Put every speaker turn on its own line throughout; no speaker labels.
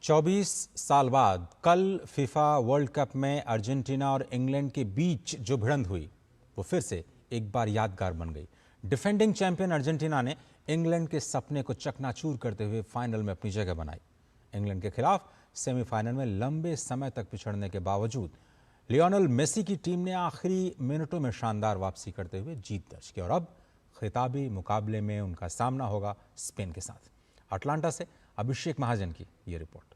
24 साल बाद कल फीफा वर्ल्ड कप में अर्जेंटीना और इंग्लैंड के बीच जो भिड़ंत हुई वो फिर से एक बार यादगार बन गई। डिफेंडिंग चैंपियन अर्जेंटीना ने इंग्लैंड के सपने को चकनाचूर करते हुए फाइनल में अपनी जगह बनाई। इंग्लैंड के खिलाफ सेमीफाइनल में लंबे समय तक पिछड़ने के बावजूद लियोनेल मेसी की टीम ने आखिरी मिनटों में शानदार वापसी करते हुए जीत दर्ज की और अब खिताबी मुकाबले में उनका सामना होगा स्पेन के साथ। अटलांटा से अभिषेक महाजन की ये रिपोर्ट।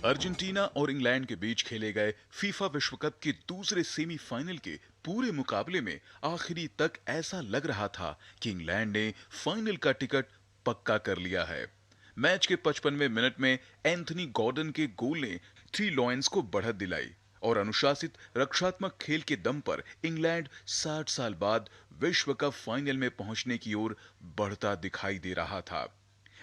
अर्जेंटीना और इंग्लैंड के बीच खेले गए फीफा विश्व कप के दूसरे सेमीफाइनल के पूरे मुकाबले में आखिरी तक ऐसा लग रहा था कि इंग्लैंड ने फाइनल का टिकट पक्का कर लिया है। मैच के 55वें मिनट में एंथनी गॉर्डन के गोल ने थ्री लॉयंस को बढ़त दिलाई और अनुशासित रक्षात्मक खेल के दम पर इंग्लैंड 60 साल बाद विश्व कप फाइनल में पहुंचने की ओर बढ़ता दिखाई दे रहा था।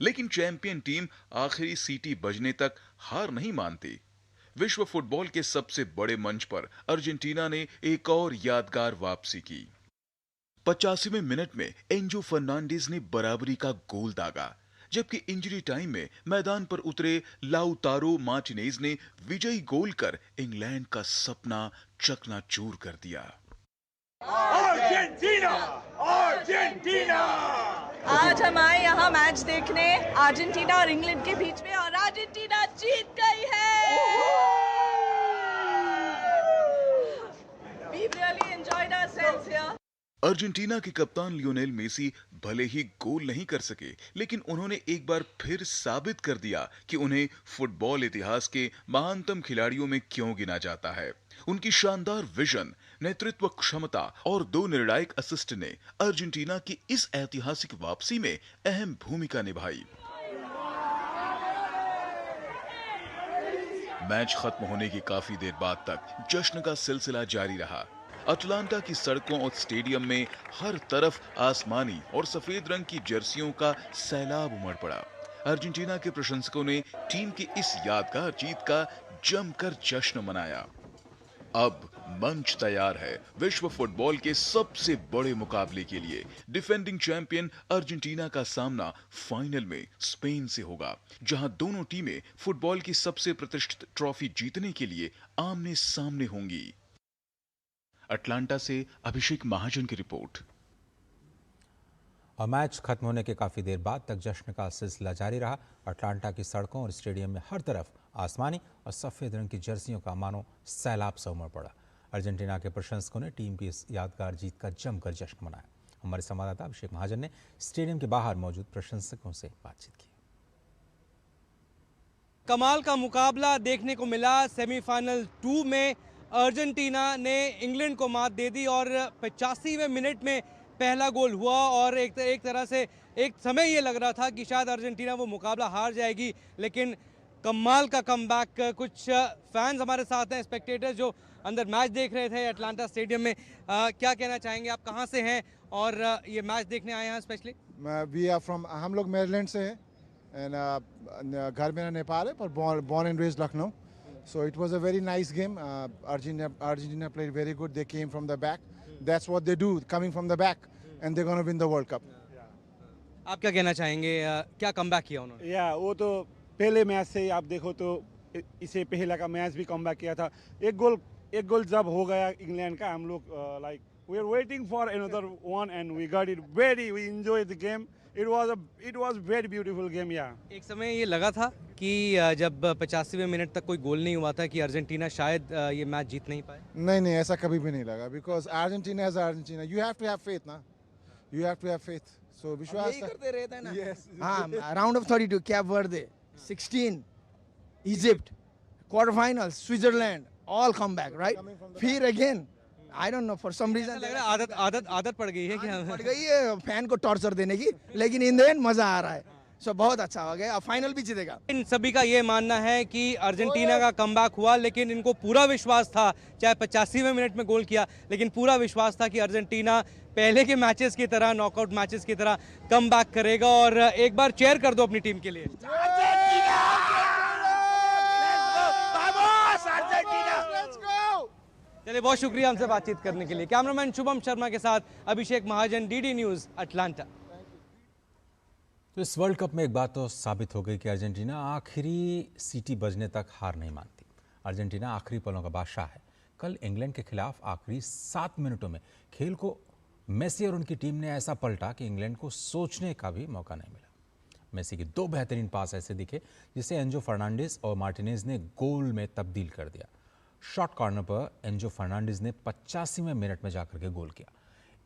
लेकिन चैंपियन टीम आखिरी सीटी बजने तक हार नहीं मानती। विश्व फुटबॉल के सबसे बड़े मंच पर अर्जेंटीना ने एक और यादगार वापसी की। 85वें मिनट में एंजो फर्नांडिस ने बराबरी का गोल दागा, जबकि इंजरी टाइम में मैदान पर उतरे लाउतारो मार्टिनेज ने विजयी गोल कर इंग्लैंड का सपना चकनाचूर कर दिया।
अर्जेंटीना! अर्जेंटीना!
आज हम आए यहाँ मैच देखने अर्जेंटीना और इंग्लैंड के बीच में और अर्जेंटीना जीत गई है। We really enjoyed ourselves here.
Argentina के कप्तान लियोनेल मेसी भले ही गोल नहीं कर सके, लेकिन उन्होंने एक बार फिर साबित कर दिया कि उन्हें फुटबॉल इतिहास के महानतम खिलाड़ियों में क्यों गिना जाता है। उनकी शानदार विजन, नेतृत्व क्षमता और 2 निर्णायक असिस्ट ने अर्जेंटीना की इस ऐतिहासिक वापसी में अहम भूमिका निभाई। मैच खत्म होने की काफी देर बाद तक जश्न का सिलसिला जारी रहा। अटलांटा की सड़कों और स्टेडियम में हर तरफ आसमानी और सफेद रंग की जर्सियों का सैलाब उमड़ पड़ा। अर्जेंटीना के प्रशंसकों ने टीम की इस यादगार जीत का जमकर जश्न मनाया। अब मंच तैयार है विश्व फुटबॉल के सबसे बड़े मुकाबले के लिए। डिफेंडिंग चैंपियन अर्जेंटीना का सामना फाइनल में स्पेन से होगा, जहां दोनों टीमें फुटबॉल की सबसे प्रतिष्ठित ट्रॉफी जीतने के लिए आमने सामने होंगी। अटलांटा से अभिषेक महाजन की रिपोर्ट।
और मैच खत्म होने के काफी देर बाद तक जश्न का सिलसिला जारी रहा। अटलांटा की सड़कों और स्टेडियम में हर तरफ आसमानी और सफेद रंग की जर्सियों का मानो सैलाब सा उमड़ पड़ा। अर्जेंटीना के प्रशंसकों ने टीम की इस यादगार जीत का जमकर जश्न मनाया। हमारे संवाददाता अभिषेक महाजन ने स्टेडियम के बाहर मौजूद प्रशंसकों से बातचीत की।
कमाल का मुकाबला देखने को मिला। सेमीफाइनल 2 में अर्जेंटीना ने इंग्लैंड को मात दे दी और 85वें मिनट में पहला गोल हुआ और एक तरह से एक समय ये लग रहा था कि शायद अर्जेंटीना वो मुकाबला हार जाएगी, लेकिन कमाल का कमबैक। कुछ फैंस हमारे साथ हैं, स्पेक्टेटर्स जो अंदर मैच देख रहे थे अटलांटा स्टेडियम में। क्या कहना चाहेंगे, आप कहाँ से हैं और ये मैच देखने आए हैं स्पेशली?
हम लोग मेरीलैंड से हैं एंड घर मेरा नेपाल है पर born and raised Lucknow. So it was a very nice game. Argentina played very good. They came from the back. That's what they do, coming from the back, and they're going to win the World Cup.
आप क्या कहना चाहेंगे, क्या comeback किया उन्होंने?
वो तो पहले मैच से आप देखो तो इसे पहला का मैच भी कमबैक किया था। एक गोल जब हो गया इंग्लैंड का, हम लोग like we are waiting for another one and we got it. We enjoyed the game. It was very beautiful game.
एक समय ये लगा था कि जब 85वें मिनट तक कोई गोल नहीं हुआ था कि अर्जेंटीना शायद ये मैच जीत नहीं पाए।
नहीं, ऐसा कभी भी नहीं लगा, because Argentina is Argentina. You have to have faith ना, you have to have faith. So विश्वास
करते रहते हैं ना।
Yes.
हाँ, round of 32 Cape Verde, 16 Egypt, quarter final Switzerland, all come back right. फिर again I don't know for some reason
लग रहा है आदत पड़ गई है कि
पड़ गई है फैन को टॉर्चर देने की, लेकिन इन द एंड मजा आ रहा है। सो बहुत अच्छा हो गया, फाइनल भी जीतेगा।
इन सभी का ये मानना है कि अर्जेंटीना का कमबैक हुआ, लेकिन इनको पूरा विश्वास था, चाहे 85वें मिनट में गोल किया, लेकिन पूरा विश्वास था कि अर्जेंटीना पहले के मैचेस की तरह, नॉकआउट मैचेस की तरह कमबैक करेगा। और एक बार चेयर कर दो अपनी टीम के लिए। चलिए, बहुत शुक्रिया हमसे बातचीत करने के लिए। कैमरामैन शुभम शर्मा के साथ अभिषेक महाजन, डीडी न्यूज़, अटलांटा।
तो इस वर्ल्ड कप में एक बात तो साबित हो गई कि अर्जेंटीना आखिरी सीटी बजने तक हार नहीं मानती। अर्जेंटीना आखिरी पलों का बादशाह है। कल इंग्लैंड के खिलाफ आखिरी 7 मिनटों में खेल को मेसी और उनकी टीम ने ऐसा पलटा कि इंग्लैंड को सोचने का भी मौका नहीं मिला। मेसी के 2 बेहतरीन पास ऐसे दिखे जिसे एंजो फर्नांडिस और मार्टिनेज ने गोल में तब्दील कर दिया। शॉर्ट कॉर्नर पर एंजो फर्नांडिस ने 85वें मिनट में जाकर के गोल किया।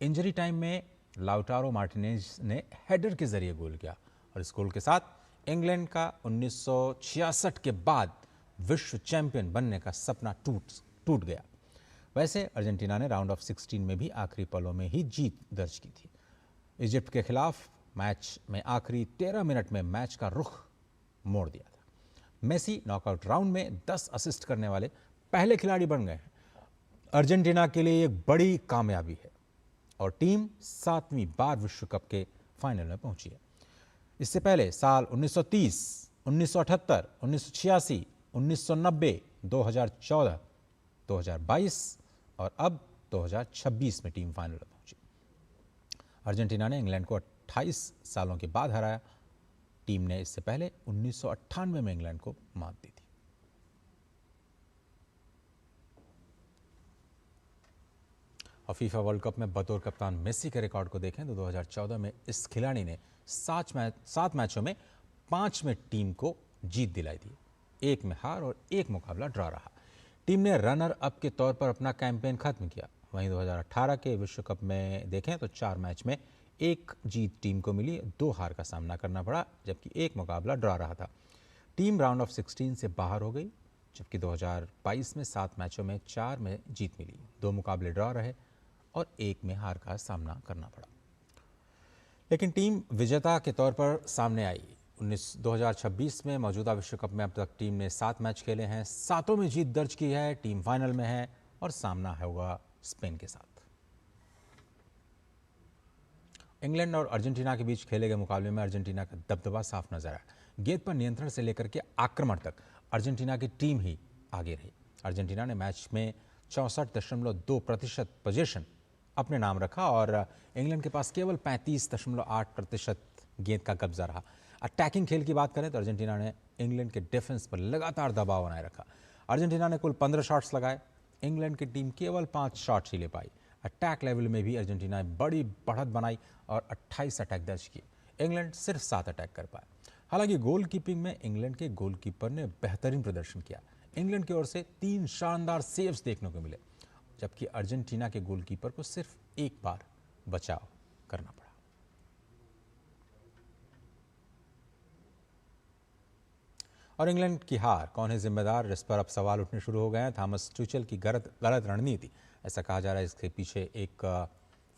इंजरी टाइम में लाउटारो मार्टिनेज ने हेडर के जरिए गोल किया और इस गोल के साथ इंग्लैंड का 1966 के बाद विश्व चैंपियन बनने का सपना टूट गया। वैसे अर्जेंटीना ने राउंड ऑफ 16 में भी आखिरी पलों में ही जीत दर्ज की थी। इजिप्ट के खिलाफ मैच में आखिरी 13 मिनट में मैच का रुख मोड़ दिया था। मेसी नॉकआउट राउंड में 10 असिस्ट करने वाले पहले खिलाड़ी बन गए हैं। अर्जेंटीना के लिए एक बड़ी कामयाबी है और टीम 7वीं बार विश्व कप के फाइनल में पहुंची है। इससे पहले साल 1930, 1978, 1986, 1990, 2014, 2022 और अब 2026 में टीम फाइनल में पहुंची। अर्जेंटीना ने इंग्लैंड को 28 सालों के बाद हराया। टीम ने इससे पहले 1998 में इंग्लैंड को मात दी थी। और फीफा वर्ल्ड कप में बतौर कप्तान मेसी के रिकॉर्ड को देखें तो 2014 में इस खिलाड़ी ने 7 मैचों में 5 में टीम को जीत दिलाई थी। 1 में हार और 1 मुकाबला ड्रॉ रहा। टीम ने रनर अप के तौर पर अपना कैंपेन खत्म किया। वहीं 2018 के विश्व कप में देखें तो 4 मैच में 1 जीत टीम को मिली, 2 हार का सामना करना पड़ा, जबकि 1 मुकाबला ड्रॉ रहा था। टीम राउंड ऑफ 16 से बाहर हो गई, जबकि 2022 में 7 मैचों में 4 में जीत मिली, 2 मुकाबले ड्रॉ रहे और 1 में हार का सामना करना पड़ा। लेकिन टीम विजेता के तौर पर सामने आई। 2026 में मौजूदा विश्व कप में अब तक टीम ने 7 मैच खेले हैं, 7 में जीत दर्ज की है। टीम फाइनल में है और सामना होगा स्पेन के साथ। इंग्लैंड और अर्जेंटीना के बीच खेले गए मुकाबले में अर्जेंटीना का दबदबा साफ नजर आया। गेंद पर नियंत्रण से लेकर के आक्रमण तक अर्जेंटीना की टीम ही आगे रही। अर्जेंटीना ने मैच में 64.2% पोजीशन अपने नाम रखा और इंग्लैंड के पास केवल 35.8% गेंद का कब्जा रहा। अटैकिंग खेल की बात करें तो अर्जेंटीना ने इंग्लैंड के डिफेंस पर लगातार दबाव बनाए रखा। अर्जेंटीना ने कुल 15 शॉट्स लगाए, इंग्लैंड की टीम केवल 5 शॉट्स ही ले पाई। अटैक लेवल में भी अर्जेंटीना ने बड़ी बढ़त बनाई और 28 अटैक दर्ज किए। इंग्लैंड सिर्फ 7 अटैक कर पाया। हालांकि गोलकीपिंग में इंग्लैंड के गोलकीपर ने बेहतरीन प्रदर्शन किया। इंग्लैंड की ओर से 3 शानदार सेव्स देखने को मिले, जबकि अर्जेंटीना के गोलकीपर को सिर्फ 1 बार बचाव करना पड़ा। और इंग्लैंड की हार कौन है जिम्मेदार, इस पर अब सवाल उठने शुरू हो गए हैं। थॉमस टुचेल की गलत रणनीति, ऐसा कहा जा रहा है, इसके पीछे एक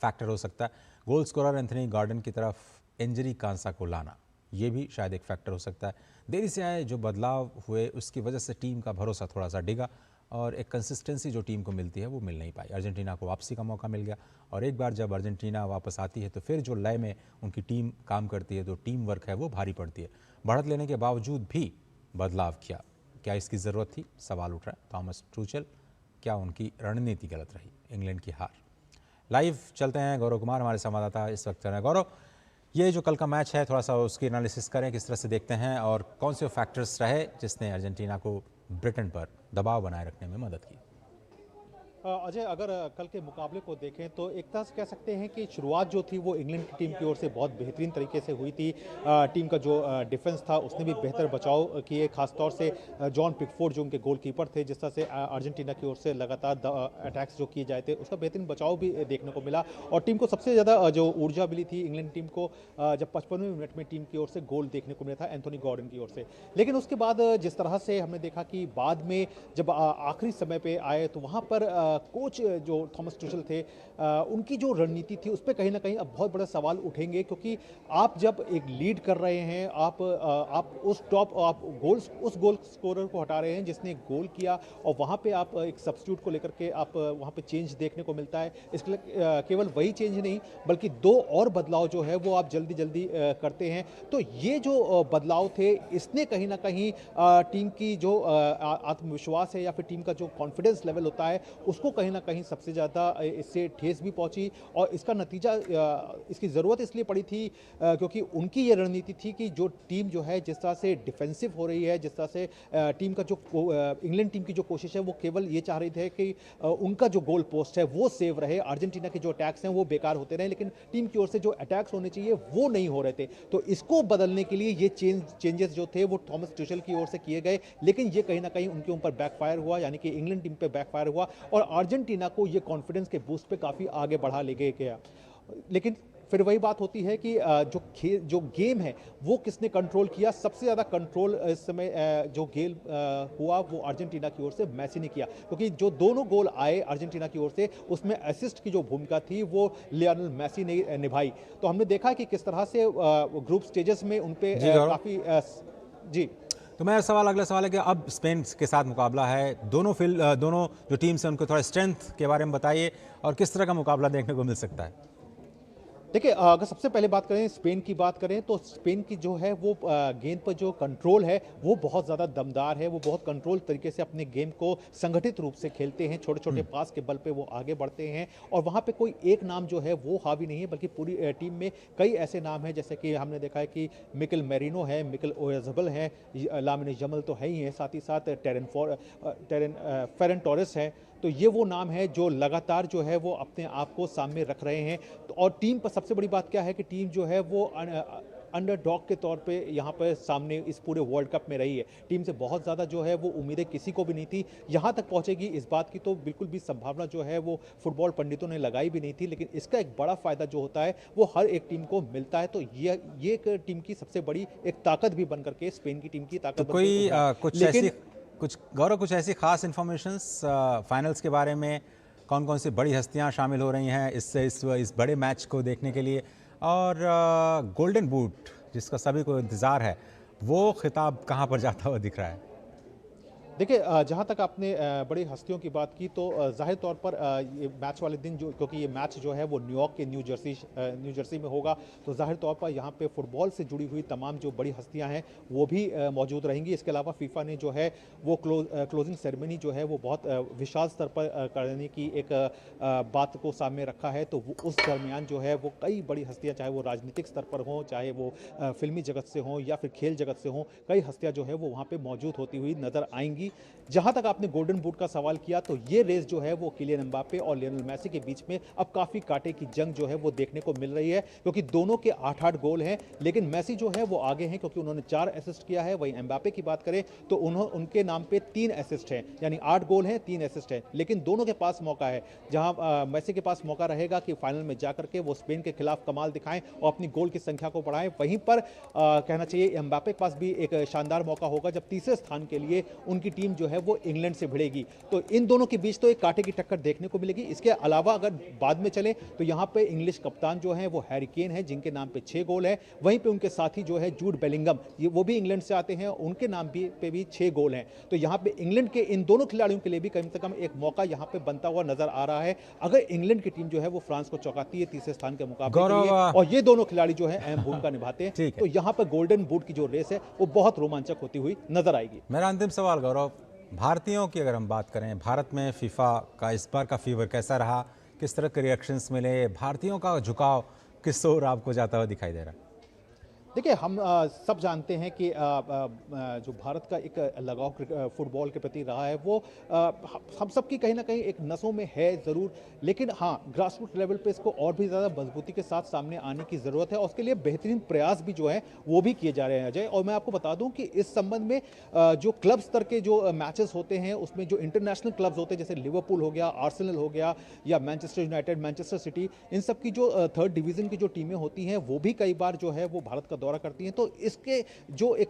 फैक्टर हो सकता है। गोल स्कोरर एंथनी गॉर्डन की तरफ इंजरी कांसा को लाना, ये भी शायद एक फैक्टर हो सकता है। देरी से आए जो बदलाव हुए उसकी वजह से टीम का भरोसा थोड़ा सा डिगा और एक कंसिस्टेंसी जो टीम को मिलती है वो मिल नहीं पाई। अर्जेंटीना को वापसी का मौका मिल गया और एक बार जब अर्जेंटीना वापस आती है तो फिर जो लय में उनकी टीम काम करती है, जो टीम वर्क है वो भारी पड़ती है। बढ़त लेने के बावजूद भी बदलाव किया, क्या इसकी ज़रूरत थी, सवाल उठ रहा है। थॉमस टुचेल, क्या उनकी रणनीति गलत रही? इंग्लैंड की हार। लाइव चलते हैं, गौरव कुमार हमारे संवाददाता इस वक्त हैं। गौरव, ये जो कल का मैच है थोड़ा सा उसकी एनालिसिस करें, किस तरह से देखते हैं और कौन से फैक्टर्स रहे जिसने अर्जेंटीना को ब्रिटेन पर दबाव बनाए रखने में मदद की?
अजय, अगर कल के मुकाबले को देखें तो एक तरह से कह सकते हैं कि शुरुआत जो थी वो इंग्लैंड की टीम की ओर से बहुत बेहतरीन तरीके से हुई थी। टीम का जो डिफेंस था उसने भी बेहतर बचाव किए, खासतौर से जॉन पिकफोर्ड जो उनके गोलकीपर थे, जिस तरह से अर्जेंटीना की ओर से लगातार अटैक्स जो किए जाए थे उसका बेहतरीन बचाव भी देखने को मिला। और टीम को सबसे ज़्यादा जो ऊर्जा मिली थी इंग्लैंड टीम को जब 55वें मिनट में टीम की ओर से गोल देखने को मिला था एंथनी गॉर्डन की ओर से। लेकिन उसके बाद जिस तरह से हमने देखा कि बाद में जब आखिरी समय पर आए तो वहाँ पर कोच जो थॉमस टुचेल थे उनकी जो रणनीति थी उस पर कहीं ना कहीं अब बहुत बड़े सवाल उठेंगे, क्योंकि आप जब एक लीड कर रहे हैं, आप उस उस गोल स्कोरर को हटा रहे हैं जिसने गोल किया और वहाँ पे आप एक सब्स्टिट्यूट को लेकर के आप वहाँ पे चेंज देखने को मिलता है। इसके लिए केवल वही चेंज नहीं बल्कि 2 और बदलाव जो है वो आप जल्दी करते हैं। तो ये जो बदलाव थे इसने कहीं ना कहीं टीम की जो आत्मविश्वास है या फिर टीम का जो कॉन्फिडेंस लेवल होता है उसको उसको कहीं ना कहीं सबसे ज़्यादा इससे ठेस भी पहुंची। और इसका नतीजा इसकी ज़रूरत इसलिए पड़ी थी क्योंकि उनकी ये रणनीति थी कि जो टीम जो है जिस तरह से डिफेंसिव हो रही है, जिस तरह से टीम का जो इंग्लैंड टीम की जो कोशिश है वो केवल ये चाह रही थी कि उनका जो गोल पोस्ट है वो सेव रहे, अर्जेंटीना के जो अटैक्स हैं वो बेकार होते रहे, लेकिन टीम की ओर से जो अटैक्स होने चाहिए वो नहीं हो रहे थे। तो इसको बदलने के लिए ये चेंजेस जो थे वो थॉमस ट्यूशेल की ओर से किए गए, लेकिन ये कहीं ना कहीं उनके ऊपर बैकफायर हुआ, यानी कि इंग्लैंड टीम पे बैकफायर हुआ और अर्जेंटीना को ये कॉन्फिडेंस के बूस्ट पे काफ़ी आगे बढ़ा ले गया। लेकिन फिर वही बात होती है कि जो गेम है वो किसने कंट्रोल किया। सबसे ज़्यादा कंट्रोल इस समय जो गेम हुआ वो अर्जेंटीना की ओर से मेसी ने किया, क्योंकि जो दोनों गोल आए अर्जेंटीना की ओर से उसमें असिस्ट की जो भूमिका थी वो लियोनेल मेसी ने निभाई। तो हमने देखा कि किस तरह से ग्रुप स्टेजेस में उन पे काफ़ी जी।
तो मेरा सवाल, अगला सवाल है कि अब स्पेन के साथ मुकाबला है, दोनों जो टीम्स हैं उनको थोड़ा स्ट्रेंथ के बारे में बताइए और किस तरह का मुकाबला देखने को मिल सकता है।
देखिए, अगर सबसे पहले बात करें स्पेन की बात करें तो स्पेन की जो है वो गेंद पर जो कंट्रोल है वो बहुत ज़्यादा दमदार है। वो बहुत कंट्रोल तरीके से अपने गेम को संगठित रूप से खेलते हैं, छोटे छोटे पास के बल पे वो आगे बढ़ते हैं और वहाँ पे कोई एक नाम जो है वो हावी नहीं है, बल्कि पूरी टीम में कई ऐसे नाम हैं, जैसे कि हमने देखा है कि मिकेल मेरिनो है, मिकेल ओयाज़बल है, लामिन यमाल तो है ही है, साथ ही साथ फेरन टोरेस है। तो ये वो नाम है जो लगातार जो है वो अपने आप को सामने रख रहे हैं। तो और टीम पर सबसे बड़ी बात क्या है कि टीम जो है वो अंडरडॉग के तौर पे यहाँ पर सामने इस पूरे वर्ल्ड कप में रही है। टीम से बहुत ज़्यादा जो है वो उम्मीदें किसी को भी नहीं थी, यहाँ तक पहुँचेगी इस बात की तो बिल्कुल भी संभावना जो है वो फुटबॉल पंडितों ने लगाई भी नहीं थी। लेकिन इसका एक बड़ा फ़ायदा जो होता है वो हर एक टीम को मिलता है। तो ये एक टीम की सबसे बड़ी एक ताकत भी बन करके स्पेन की टीम की ताकत।
तो कुछ ऐसी खास इंफॉर्मेशंस फाइनल्स के बारे में, कौन कौन सी बड़ी हस्तियां शामिल हो रही हैं इस बड़े मैच को देखने के लिए, और गोल्डन बूट जिसका सभी को इंतज़ार है वो खिताब कहां पर जाता हुआ दिख रहा है?
देखिए, जहाँ तक आपने बड़ी हस्तियों की बात की तो जाहिर तौर पर ये मैच वाले दिन जो, क्योंकि ये मैच जो है वो न्यूयॉर्क के न्यू जर्सी में होगा, तो जाहिर तौर पर यहाँ पे फुटबॉल से जुड़ी हुई तमाम जो बड़ी हस्तियाँ हैं वो भी मौजूद रहेंगी। इसके अलावा फीफा ने जो है वो क्लोजिंग सेरेमनी जो है वो बहुत विशाल स्तर पर करने की एक बात को सामने रखा है। तो उस दरमियान जो है वो कई बड़ी हस्तियाँ, चाहे वो राजनीतिक स्तर पर हों, चाहे वो फिल्मी जगत से हों या फिर खेल जगत से हों, कई हस्तियाँ जो है वो वहाँ पर मौजूद होती हुई नजर आएंगी। जहां तक आपने गोल्डन बूट का सवाल किया तो ये रेस जो है वो किलियन एम्बापे और लियोनेल मेसी के बीच में अब काफी कांटे की जंग जो है वो देखने को मिल रही है, क्योंकि दोनों के 8-8 गोल हैं। लेकिन मेसी जो है वो आगे हैं क्योंकि उन्होंने 4 असिस्ट किया है। वहीं एम्बापे की बात करें तो उनके नाम पे 3 असिस्ट हैं, यानी 8 गोल हैं, 3 असिस्ट हैं। लेकिन दोनों के पास मौका है, जहां मेसी के पास मौका रहेगा कि फाइनल में जाकर के वो स्पेन के खिलाफ कमाल दिखाएं और अपनी गोल की संख्या को बढ़ाएं। वहीं पर कहना चाहिए एम्बापे के पास भी एक शानदार मौका होगा जब तीसरे स्थान के लिए उनकी टीम जो है वो इंग्लैंड से भिड़ेगी। तो इन दोनों के बीच तो एक कांटे की टक्कर देखने को मिलेगी। इसके अलावा अगर बाद में चले तो यहाँ पे इंग्लिश कप्तान जो है वो हैरी केन है, जिनके नाम पे 6 गोल है। वहीं पे उनके साथी जो है जूड बेलिंगम, वो भी इंग्लैंड से आते हैं, उनके नाम पे भी 6 गोल हैं। तो यहाँ पे इंग्लैंड के इन दोनों खिलाड़ियों के लिए भी कम से कम एक मौका यहाँ पे बनता हुआ नजर आ रहा है, अगर इंग्लैंड की टीम जो है वो फ्रांस को चौंकाती है तीसरे स्थान के मुकाबले के लिए, और ये दोनों खिलाड़ी जो है अहम भूमिका निभाते हैं। तो यहाँ पर गोल्डन बूट की जो रेस है वो बहुत रोमांचक होती हुई नजर आएगी।
मेरा अंतिम सवाल गौरव, भारतीयों की अगर हम बात करें, भारत में फीफा का इस बार का फीवर कैसा रहा, किस तरह के रिएक्शंस मिले, भारतीयों का झुकाव किस ओर आपको जाता हुआ दिखाई दे रहा है?
देखिए, हम सब जानते हैं कि जो भारत का एक लगाव फुटबॉल के प्रति रहा है वो हम सब की कहीं ना कहीं एक नसों में है ज़रूर, लेकिन हाँ, ग्रास रूट लेवल पे इसको और भी ज़्यादा मजबूती के साथ सामने आने की ज़रूरत है और उसके लिए बेहतरीन प्रयास भी जो है वो भी किए जा रहे हैं अजय। और मैं आपको बता दूं कि इस संबंध में जो क्लब स्तर के जो मैचेस होते हैं उसमें जो इंटरनेशनल क्लब्स होते हैं, जैसे लिवरपूल हो गया, आर्सेनल हो गया या मैनचेस्टर यूनाइटेड, मैनचेस्टर सिटी, इन सब की जो 3rd डिवीज़न की जो टीमें होती हैं वो भी कई बार जो है वो भारत का दौरा करती हैं। तो इसके जो एक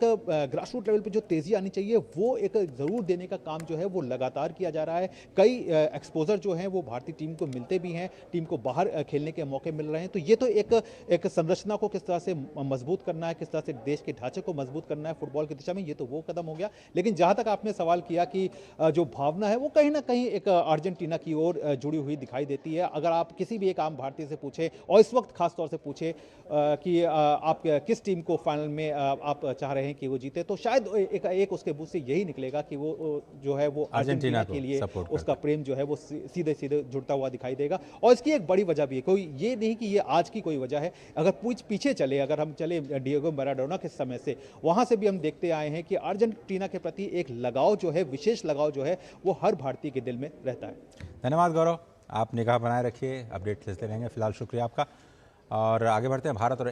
ग्रास रूट लेवल पे जो तेजी आनी चाहिए वो एक जरूर देने का काम जो है वो लगातार किया जा रहा है। कई एक्सपोजर जो हैं वो भारतीय टीम को मिलते भी हैं, टीम को बाहर खेलने के मौके मिल रहे हैं। तो ये तो एक संरचना को किस तरह से मजबूत करना है, किस तरह से देश के ढांचे को मजबूत करना है फुटबॉल की दिशा में, ये तो वो कदम हो गया। लेकिन जहां तक आपने सवाल किया कि जो भावना है वो कहीं ना कहीं एक अर्जेंटीना की ओर जुड़ी हुई दिखाई देती है। अगर आप किसी भी एक आम भारतीय से पूछे और इस वक्त खासतौर से पूछे कि आप किस टीम को फाइनल में आप चाह रहे हैं कि वो जीते, तो शायद एक उसके मुंह से यही निकलेगा कि वो जो है वो अर्जेंटीना के लिए उसका प्रेम जो है वो सीधे सीधे जुड़ता हुआ दिखाई देगा। और इसकी एक बड़ी वजह भी है, कोई ये नहीं कि ये आज की कोई वजह है, अगर पीछे चले, अगर हम चले डिएगो मैराडोना के समय से, वहां से भी हम देखते आए हैं कि अर्जेंटीना के प्रति एक लगाव जो है, विशेष लगाव जो है, वो हर भारतीय के दिल में रहता है।
धन्यवाद गौरव, आप निगाह बनाए रखिए, अपडेट लेते रहेंगे। फिलहाल शुक्रिया आपका और आगे बढ़ते हैं। भारत और